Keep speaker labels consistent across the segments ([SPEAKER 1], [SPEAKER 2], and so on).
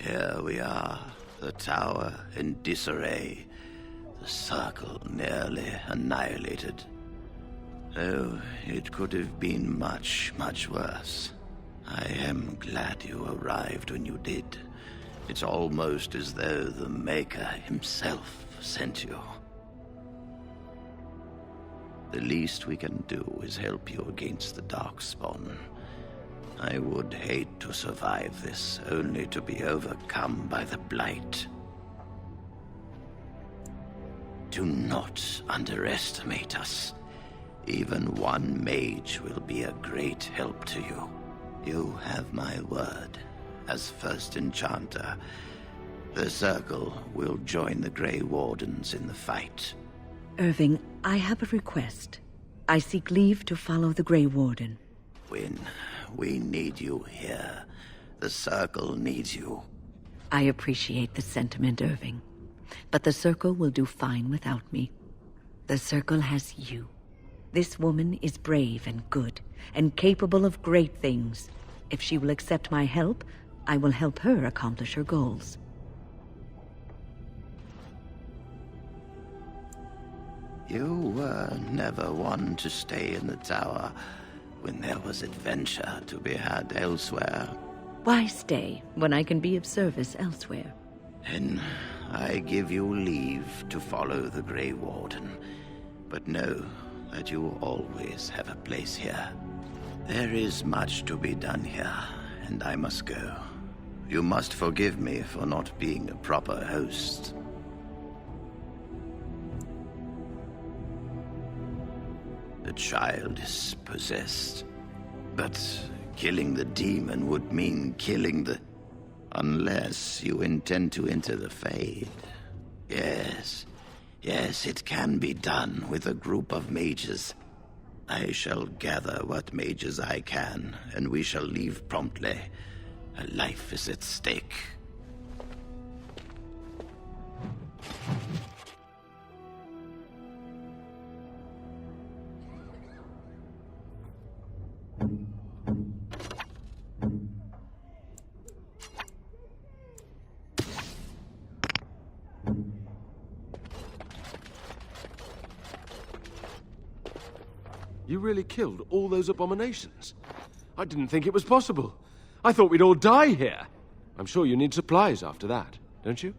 [SPEAKER 1] Here we are, the tower in disarray, the circle nearly annihilated. Oh, it could have been much, much worse. I am glad you arrived when you did. It's almost as though the Maker himself sent you. The least we can do is help you against the Darkspawn. I would hate to survive this, only to be overcome by the Blight. Do not underestimate us. Even one mage will be a great help to you. You have my word. As first enchanter, the Circle will join the Grey Wardens in the fight.
[SPEAKER 2] Irving, I have a request. I seek leave to follow the Grey Warden.
[SPEAKER 1] When we need you here, the Circle needs you.
[SPEAKER 2] I appreciate the sentiment, Irving. But the Circle will do fine without me. The Circle has you. This woman is brave and good, and capable of great things. If she will accept my help, I will help her accomplish her goals.
[SPEAKER 1] You were never one to stay in the tower when there was adventure to be had elsewhere.
[SPEAKER 2] Why stay when I can be of service elsewhere?
[SPEAKER 1] Then I give you leave to follow the Grey Warden, but know that you always have a place here. There is much to be done here, and I must go. You must forgive me for not being a proper host. The child is possessed, but killing the demon would mean killing the... Unless you intend to enter the Fade. Yes, it can be done with a group of mages. I shall gather what mages I can, and we shall leave promptly. A life is at stake.
[SPEAKER 3] You really killed all those abominations? I didn't think it was possible. I thought we'd all die here. I'm sure you need supplies after that, don't you?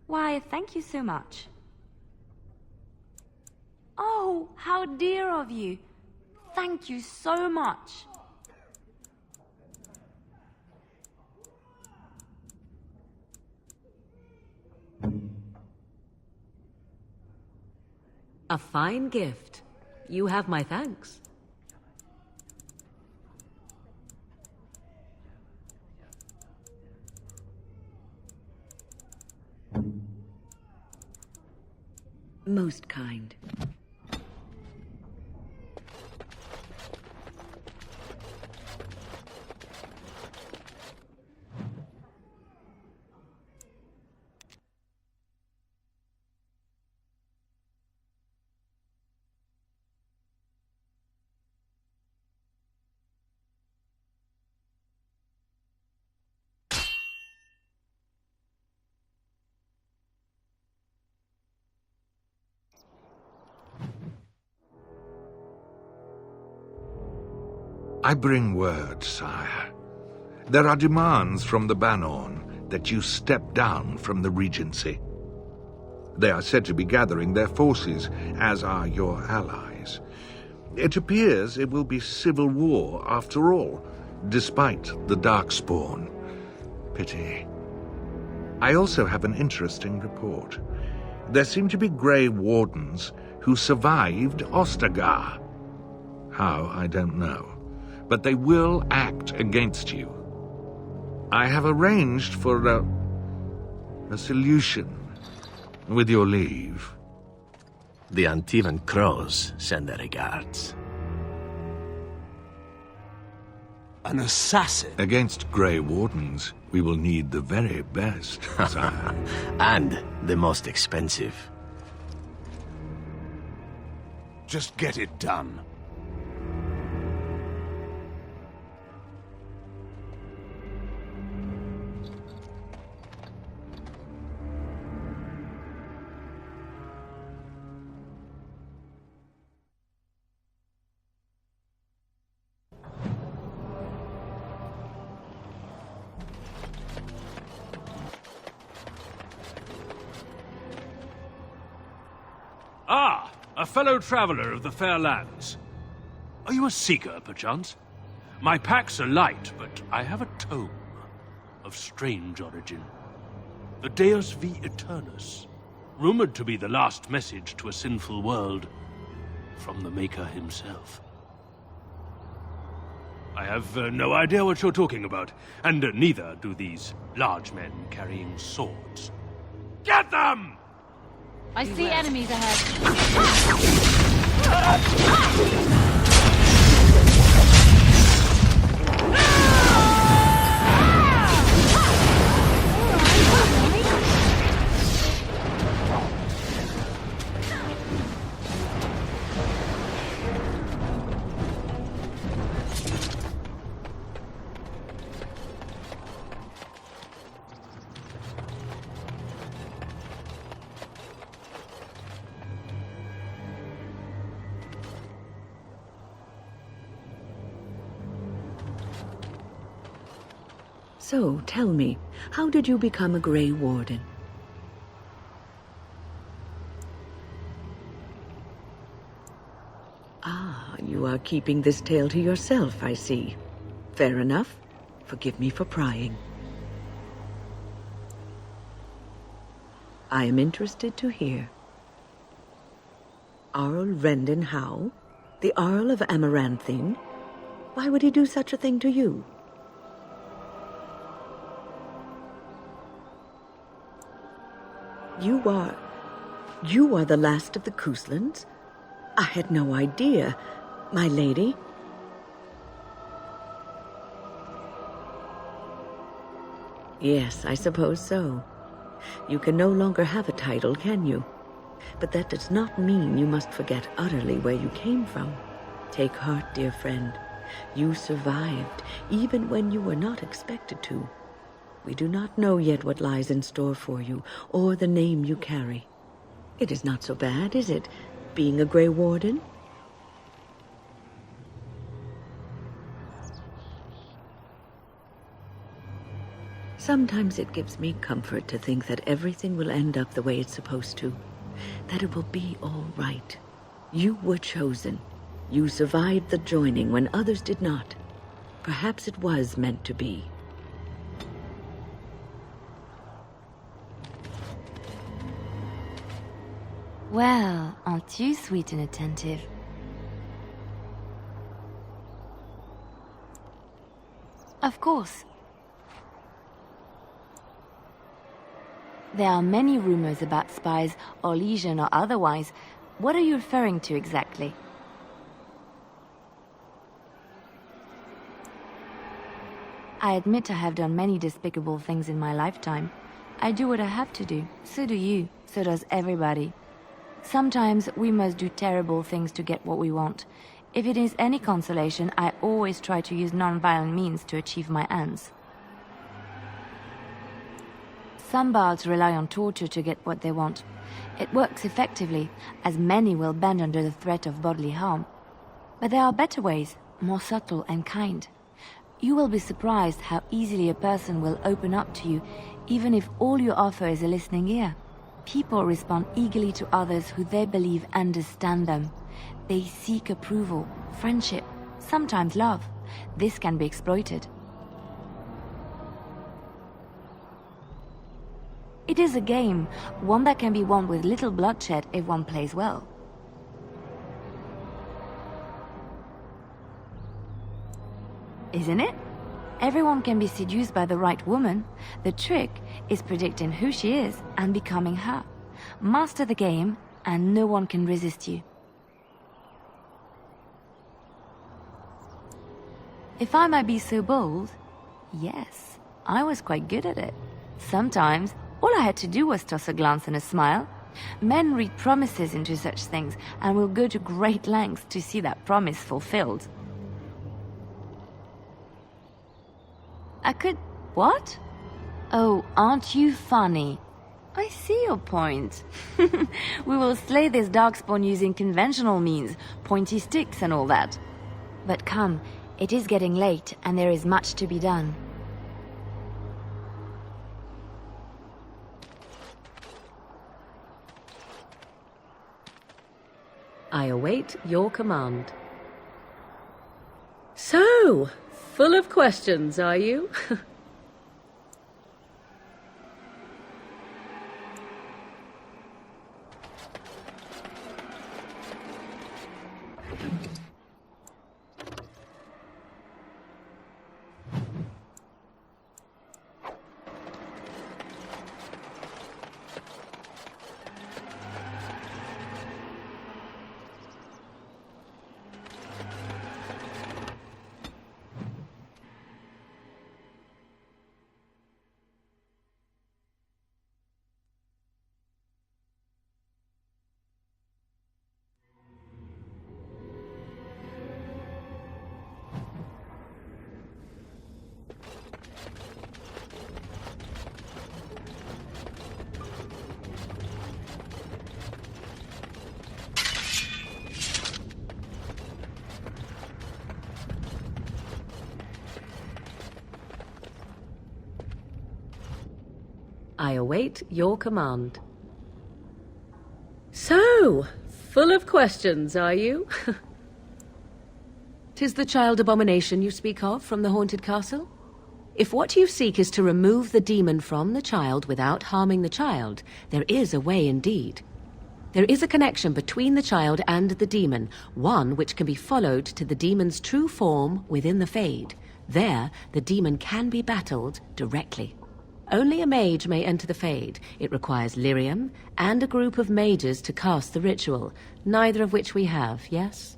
[SPEAKER 4] Why, thank you so much. Oh, how dear of you. Thank you so much.
[SPEAKER 2] A fine gift. You have my thanks. Most kind.
[SPEAKER 5] I bring word, sire. There are demands from the Banorn that you step down from the Regency. They are said to be gathering their forces, as are your allies. It appears it will be civil war after all, despite the Darkspawn. Pity. I also have an interesting report. There seem to be Grey Wardens who survived Ostagar. How, I don't know. But they will act against you. I have arranged for a solution, with your leave.
[SPEAKER 6] The Antivan Crows send their regards.
[SPEAKER 7] An assassin?
[SPEAKER 5] Against Grey Wardens, we will need the very best, sire.
[SPEAKER 6] And the most expensive.
[SPEAKER 7] Just get it done.
[SPEAKER 3] Ah, a fellow traveler of the fair lands. Are you a seeker, perchance? My packs are light, but I have a tome of strange origin. The Deus V Eternus, rumored to be the last message to a sinful world from the Maker himself. I have no idea what you're talking about, and neither do these large men carrying swords. Get them!
[SPEAKER 4] I see enemies ahead.
[SPEAKER 2] So, tell me, how did you become a Grey Warden? Ah, you are keeping this tale to yourself, I see. Fair enough. Forgive me for prying. I am interested to hear. Arl Rendon Howe? The Arl of Amaranthine? Why would he do such a thing to you? You are the last of the COUSLANDs? I had no idea, my lady. Yes, I suppose so. You can no longer have a title, can you? But that does not mean you must forget utterly where you came from. Take heart, dear friend. You survived, even when you were not expected to. We do not know yet what lies in store for you, or the name you carry. It is not so bad, is it, being a Grey Warden? Sometimes it gives me comfort to think that everything will end up the way it's supposed to. That it will be all right. You were chosen. You survived the joining when others did not. Perhaps it was meant to be.
[SPEAKER 4] Well, aren't you sweet and attentive? Of course. There are many rumors about spies, or legion or otherwise. What are you referring to exactly? I admit I have done many despicable things in my lifetime. I do what I have to do. So do you. So does everybody. Sometimes we must do terrible things to get what we want. If it is any consolation, I always try to use non-violent means to achieve my ends. Some bards rely on torture to get what they want. It works effectively, as many will bend under the threat of bodily harm. But there are better ways, more subtle and kind. You will be surprised how easily a person will open up to you, even if all you offer is a listening ear. People respond eagerly to others who they believe understand them. They seek approval, friendship, sometimes love. This can be exploited. It is a game, one that can be won with little bloodshed if one plays well. Isn't it? Everyone can be seduced by the right woman. The trick is predicting who she is and becoming her. Master the game, and no one can resist you. If I might be so bold, yes, I was quite good at it. Sometimes, all I had to do was toss a glance and a smile. Men read promises into such things and will go to great lengths to see that promise fulfilled. I could... what? Oh, aren't you funny? I see your point. We will slay this darkspawn using conventional means, pointy sticks and all that. But come, it is getting late and there is much to be done.
[SPEAKER 8] I await your command. So, full of questions, are you? I await your command. So, full of questions, are you? 'Tis the child abomination you speak of from the haunted castle? If what you seek is to remove the demon from the child without harming the child, there is a way indeed. There is a connection between the child and the demon, one which can be followed to the demon's true form within the Fade. There, the demon can be battled directly. Only a mage may enter the Fade. It requires lyrium and a group of mages to cast the ritual, neither of which we have, yes?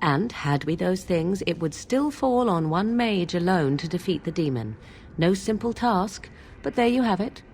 [SPEAKER 8] And had we those things, it would still fall on one mage alone to defeat the demon. No simple task, but there you have it.